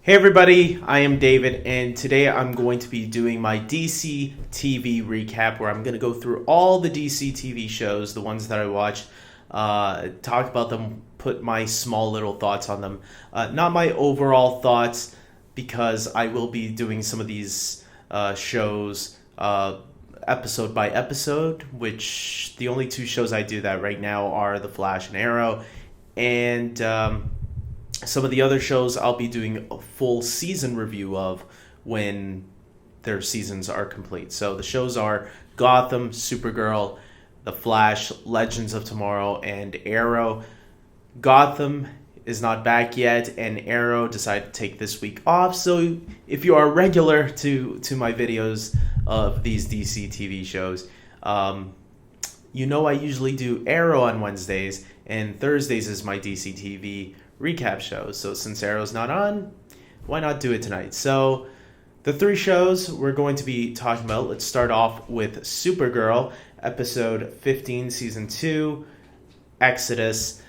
Hey everybody, I am David, and today I'm going to be doing my DC TV recap where I'm going to go through all the DC TV shows, the ones that I watch, talk about them, put my small little thoughts on them. Not my overall thoughts, because I will be doing some of these shows episode by episode, which the only two shows I do that right now are The Flash and Arrow, and some of the other shows I'll be doing a full season review of when their seasons are complete. So the shows are Gotham, Supergirl, The Flash, Legends of Tomorrow, and Arrow. Gotham is not back yet, and Arrow decided to take this week off. So if you are regular to my videos of these DC TV shows, you know I usually do Arrow on Wednesdays, and Thursdays is my DC TV recap shows. So since Arrow's not on, why not do it tonight? So the three shows we're going to be talking about, let's start off with Supergirl, episode 15, season 2, Exodus.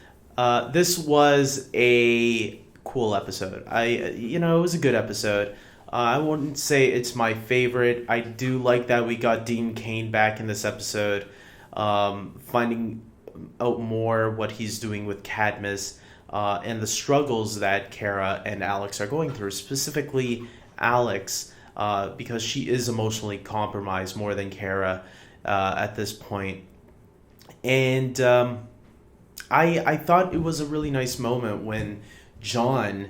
This was a cool episode. It was a good episode. I wouldn't say it's my favorite. I do like that we got Dean Cain back in this episode, finding out more what he's doing with Cadmus, and the struggles that Kara and Alex are going through, specifically Alex, because she is emotionally compromised more than Kara at this point. And I thought it was a really nice moment when John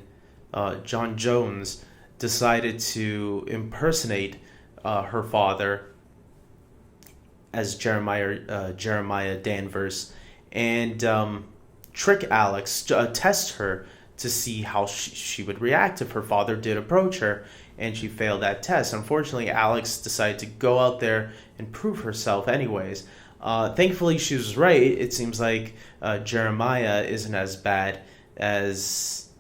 Jones decided to impersonate her father as Jeremiah Danvers, and trick Alex, test her to see how she would react if her father did approach her, and she failed that test. Unfortunately, Alex decided to go out there and prove herself anyways. Thankfully, she was right. It seems like Jeremiah isn't as bad as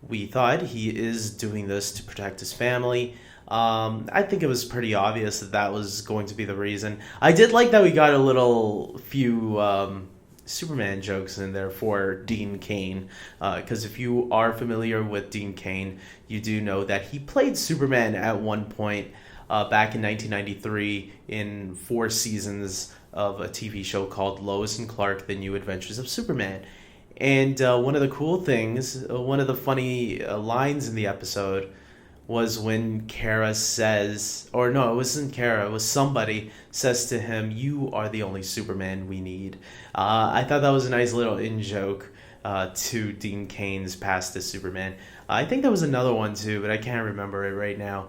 we thought. He is doing this to protect his family. I think it was pretty obvious that was going to be the reason. I did like that we got a few Superman jokes in there for Dean Cain, because if you are familiar with Dean Cain, you do know that he played Superman at one point back in 1993 in 4 seasons of a TV show called Lois and Clark: The New Adventures of Superman. And one of the cool things, one of the funny lines in the episode was when Kara says, or no, it wasn't Kara, it was somebody says to him, "You are the only Superman we need." I thought that was a nice little in-joke to Dean Cain's past as Superman. I think there was another one too, but I can't remember it right now.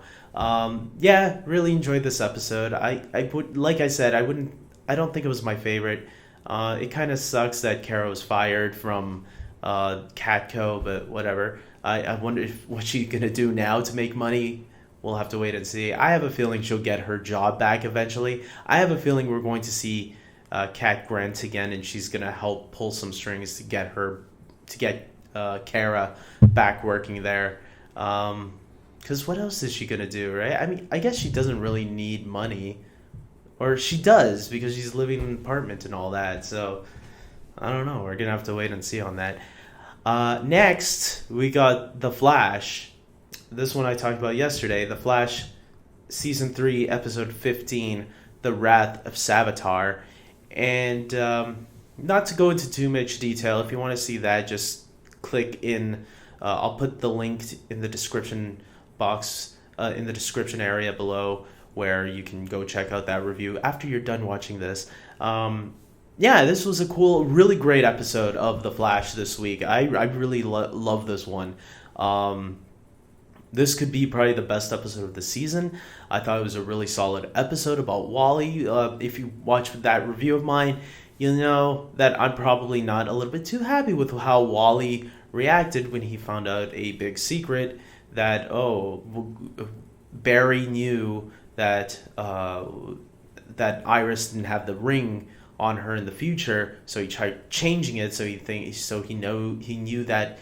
Really enjoyed this episode. I would, like I said, I don't think it was my favorite. It kind of sucks that Kara was fired from Catco, but whatever. I wonder what she's going to do now to make money. We'll have to wait and see. I have a feeling she'll get her job back eventually. I have a feeling we're going to see Cat Grant again, and she's going to help pull some strings to get Kara back working there. Because what else is she going to do, right? I mean, I guess she doesn't really need money. Or she does, because she's living in an apartment and all that. So, I don't know. We're going to have to wait and see on that. Next, we got The Flash. This one I talked about yesterday. The Flash, Season 3, Episode 15, The Wrath of Savitar. And not to go into too much detail, if you want to see that, just click in. I'll put the link in the description box, in the description area below, where you can go check out that review after you're done watching this. This was a cool, really great episode of The Flash this week. I really love this one. This could be probably the best episode of the season. I thought it was a really solid episode about Wally. If you watched that review of mine, you'll know that I'm probably not a little bit too happy with how Wally reacted when he found out a big secret that, Barry knew that Iris didn't have the ring on her in the future, so he tried changing it so he knew that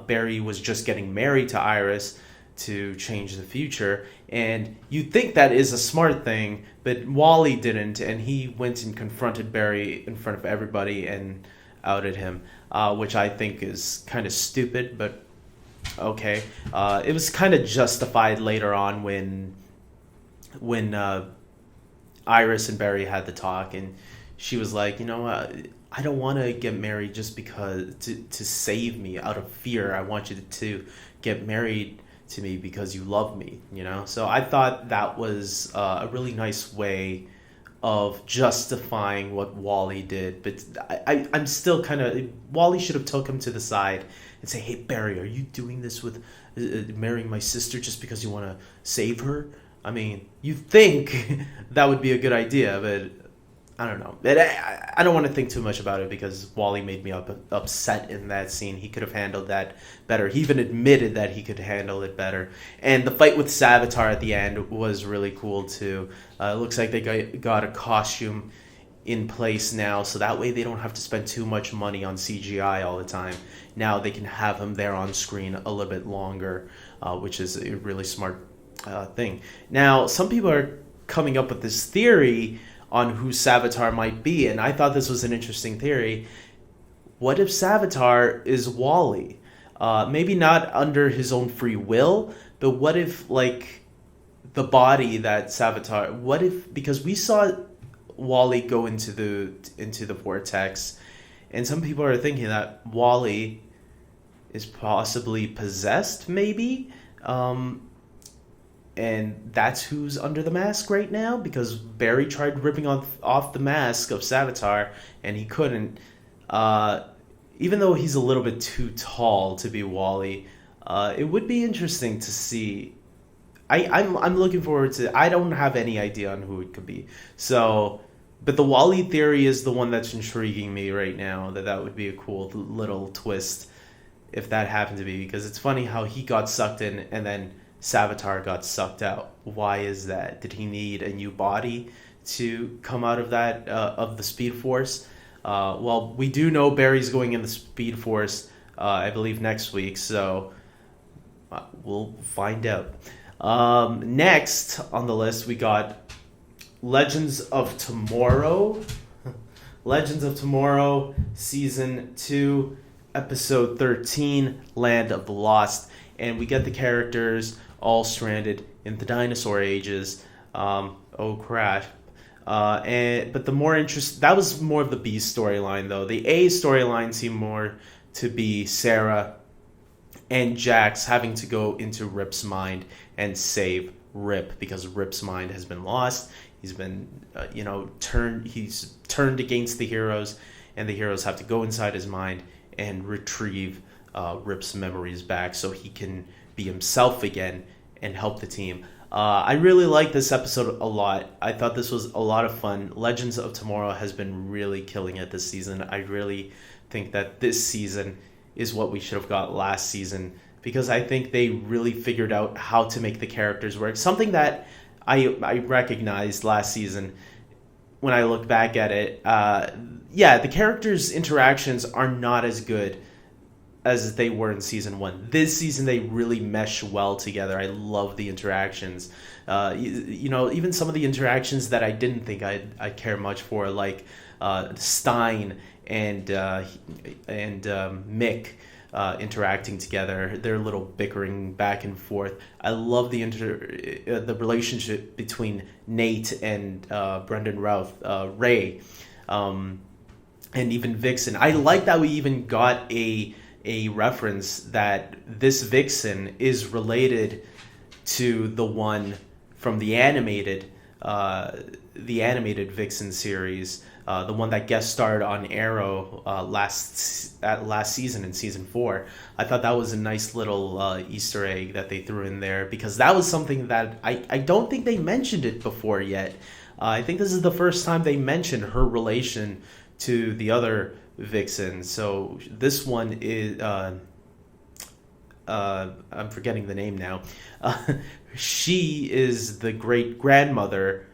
Barry was just getting married to Iris to change the future. And you'd think that is a smart thing, but Wally didn't, and he went and confronted Barry in front of everybody and outed him, which I think is kind of stupid, but okay. It was kind of justified later on when Iris and Barry had the talk, and she was like, I don't want to get married just because to save me out of fear. I want you to get married to me because you love me. So I thought that was a really nice way of justifying what Wally did. But I'm still kind of, Wally should have took him to the side and say, hey, Barry, are you doing this with marrying my sister just because you want to save her? I mean, you think that would be a good idea, but I don't know. I don't want to think too much about it because Wally made me upset in that scene. He could have handled that better. He even admitted that he could handle it better. And the fight with Savitar at the end was really cool too. It looks like they got a costume in place now, so that way they don't have to spend too much money on CGI all the time. Now they can have him there on screen a little bit longer, which is a really smart thing. Now, some people are coming up with this theory on who Savitar might be, and I thought this was an interesting theory. What if Savitar is Wally? Maybe not under his own free will, but what if, like, the body that Savitar... What if... Because we saw Wally go into the vortex, and some people are thinking that Wally is possibly possessed, maybe? And that's who's under the mask right now, because Barry tried ripping off the mask of Savitar, and he couldn't. Even though he's a little bit too tall to be Wally, it would be interesting to see. I'm looking forward to. I don't have any idea on who it could be. So, but the Wally theory is the one that's intriguing me right now. That would be a cool little twist if that happened to be, because it's funny how he got sucked in and then Savitar got sucked out. Why is that? Did he need a new body to come out of that of the Speed Force? Well, we do know Barry's going in the Speed Force, I believe, next week, so we'll find out. Next on the list, we got Legends of Tomorrow. Legends of Tomorrow, Season 2, Episode 13, Land of the Lost. And we get the characters all stranded in the dinosaur ages. Oh crap. But the more that was more of the B storyline though. The A storyline seemed more to be Sara and Jax having to go into Rip's mind and save Rip, because Rip's mind has been lost. He's been, he's turned against the heroes, and the heroes have to go inside his mind and retrieve Rip's memories back so he can be himself again and help the team. I really like this episode a lot. I thought this was a lot of fun. Legends of Tomorrow has been really killing it this season. I really think that this season is what we should have got last season, because I think they really figured out how to make the characters work. Something that I recognized last season when I look back at it. The characters' interactions are not as good as they were in season 1. This season they really mesh well together. I love the interactions. Even some of the interactions that I didn't think I'd care much for, like Stein and Mick interacting together, their little bickering back and forth. I love the relationship between Nate and Brendan Routh, Ray, and even Vixen. I like that we even got a reference that this Vixen is related to the one from the animated Vixen series, the one that guest starred on Arrow last season in season 4. I thought that was a nice little Easter egg that they threw in there, because that was something that I don't think they mentioned it before yet. I think this is the first time they mentioned her relation to the other Vixen. So this one is I'm forgetting the name now. She is the great grandmother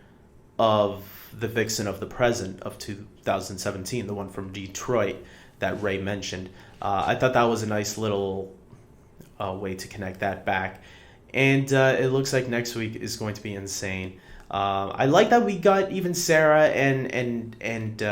of the Vixen of the present of 2017, the one from Detroit that Ray mentioned. I thought that was a nice little way to connect that back. And it looks like next week is going to be insane. I like that we got even Sara and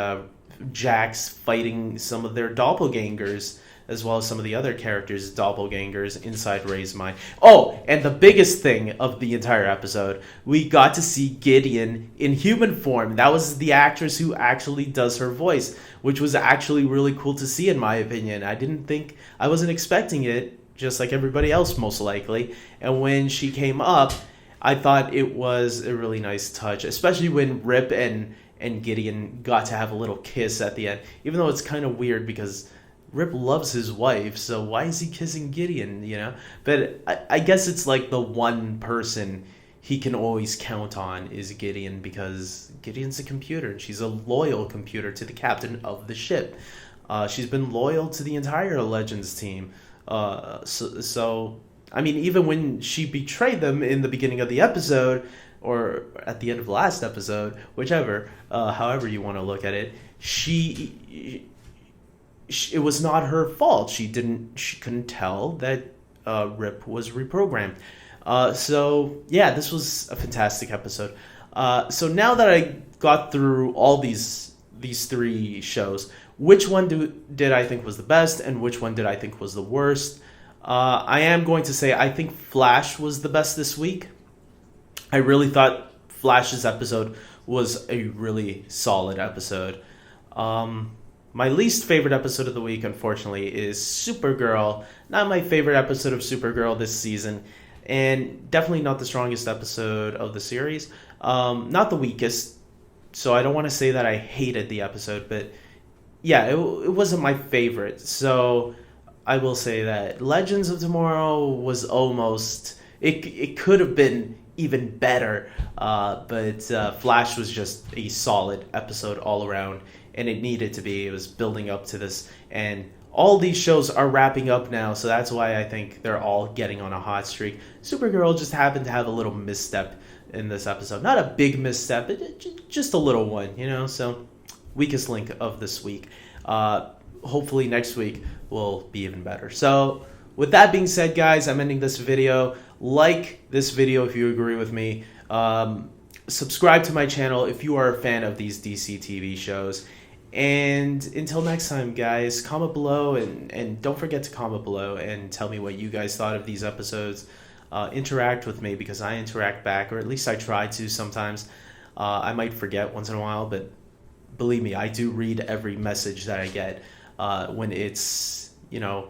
Jax fighting some of their doppelgangers as well as some of the other characters, doppelgangers, inside Ray's mind. Oh, and the biggest thing of the entire episode, we got to see Gideon in human form. That was the actress who actually does her voice, which was actually really cool to see, in my opinion. I wasn't expecting it, just like everybody else, most likely. And when she came up, I thought it was a really nice touch, especially when Rip and Gideon got to have a little kiss at the end, even though it's kind of weird because Rip loves his wife, so why is he kissing Gideon, you know? But I guess it's like the one person he can always count on is Gideon, because Gideon's a computer, and she's a loyal computer to the captain of the ship. She's been loyal to the entire Legends team. So, I mean, even when she betrayed them in the beginning of the episode, or at the end of the last episode, whichever, however you want to look at it, it was not her fault. She couldn't tell that Rip was reprogrammed. So yeah, this was a fantastic episode. So now that I got through all these three shows, which one did I think was the best, and which one did I think was the worst? I am going to say I think Flash was the best this week. I really thought Flash's episode was a really solid episode. My least favorite episode of the week, unfortunately, is Supergirl. Not my favorite episode of Supergirl this season, and definitely not the strongest episode of the series. Not the weakest, so I don't want to say that I hated the episode, but yeah, it wasn't my favorite. So I will say that Legends of Tomorrow was almost... It could have been even better, but Flash was just a solid episode all around, and it needed to be. It was building up to this, and all these shows are wrapping up now, so that's why I think they're all getting on a hot streak. Supergirl just happened to have a little misstep in this episode. Not a big misstep, but just a little one, you know? So, weakest link of this week. Hopefully next week will be even better. So, with that being said, guys, I'm ending this video. Like this video if you agree with me. Subscribe to my channel if you are a fan of these DC TV shows. And until next time, guys, comment below, and don't forget to comment below and tell me what you guys thought of these episodes. Interact with me, because I interact back, or at least I try to sometimes. I might forget once in a while, but believe me, I do read every message that I get when it's, you know,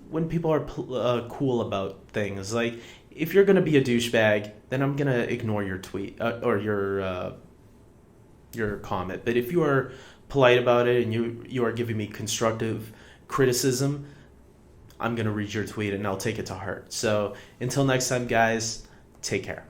when people are cool about things. Like, if you're going to be a douchebag, then I'm going to ignore your tweet or your comment. But if you are polite about it and you are giving me constructive criticism, I'm going to read your tweet and I'll take it to heart. So until next time, guys, take care.